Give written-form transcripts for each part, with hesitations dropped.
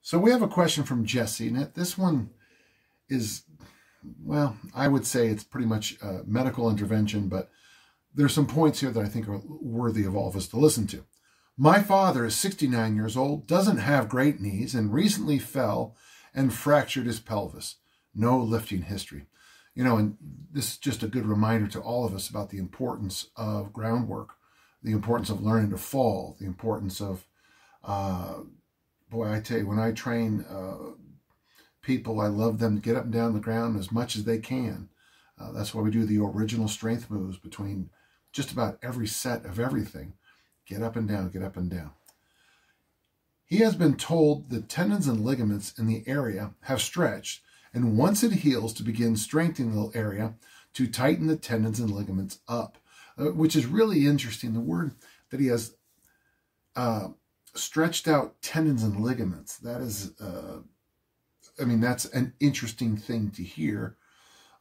So we have a question from Jesse, and this one is, well, I would say it's pretty much medical intervention, but there's some points here that I think are worthy of all of us to listen to. My father is 69 years old, doesn't have great knees, and recently fell and fractured his pelvis. No lifting history. You know, and this is just a good reminder to all of us about the importance of groundwork, the importance of learning to fall, the importance of, boy, I tell you, when I train people, I love them to get up and down the ground as much as they can. That's why we do the original strength moves between just about every set of everything. Get up and down, get up and down. He has been told the tendons and ligaments in the area have stretched, and once it heals, to begin strengthening the area to tighten the tendons and ligaments up, which is really interesting. The word that he has stretched out tendons and ligaments, that is, I mean, that's an interesting thing to hear.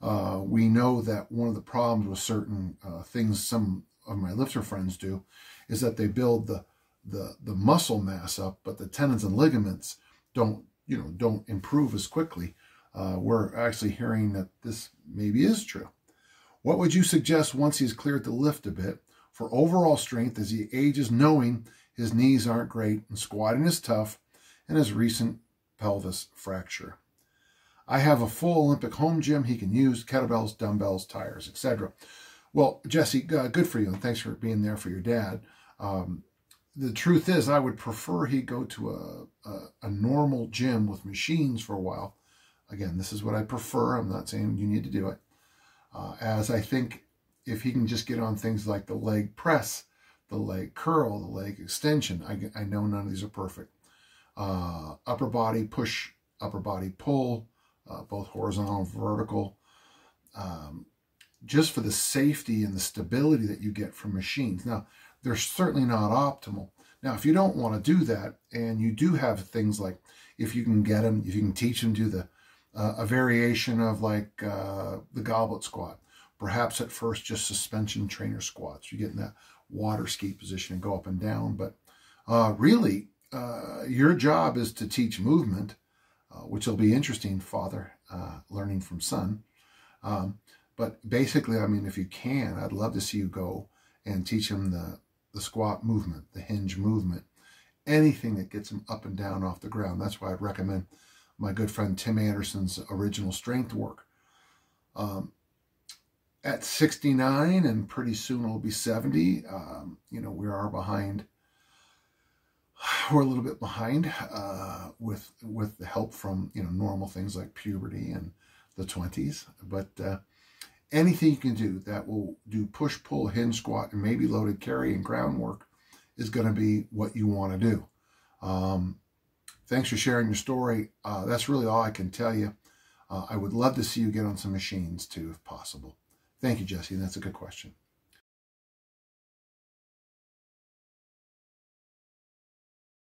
We know that one of the problems with certain things some of my lifter friends do is that they build the muscle mass up, but the tendons and ligaments don't improve as quickly. We're actually hearing that this maybe is true. What would you suggest once he's cleared the lift a bit for overall strength as he ages, knowing his knees aren't great and squatting is tough and his recent pelvis fracture? I have a full Olympic home gym he can use, kettlebells, dumbbells, tires, etc. Well, Jesse, good for you, and thanks for being there for your dad. The truth is, I would prefer he go to a normal gym with machines for a while. Again, this is what I prefer. I'm not saying you need to do it. As I think if he can just get on things like the leg press, the leg curl, the leg extension, I know none of these are perfect. Upper body push, upper body pull, both horizontal and vertical. Just for the safety and the stability that you get from machines. Now, they're certainly not optimal. Now, if you don't want to do that, and you do have things like, if you can get them, if you can teach them to do a variation of like the goblet squat, perhaps at first just suspension trainer squats. You get in that water ski position and go up and down. But really, your job is to teach movement, which will be interesting, father, learning from son. But basically, I mean, if you can, I'd love to see you go and teach him the squat movement, the hinge movement, anything that gets him up and down off the ground. That's why I'd recommend my good friend Tim Anderson's original strength work. At 69, and pretty soon it'll be 70, you know, we are behind. We're a little bit behind with the help from, you know, normal things like puberty and the 20s. But anything you can do that will do push, pull, hinge, squat, and maybe loaded carry and groundwork is going to be what you want to do. Thanks for sharing your story. That's really all I can tell you. I would love to see you get on some machines too, if possible. Thank you, Jesse. That's a good question.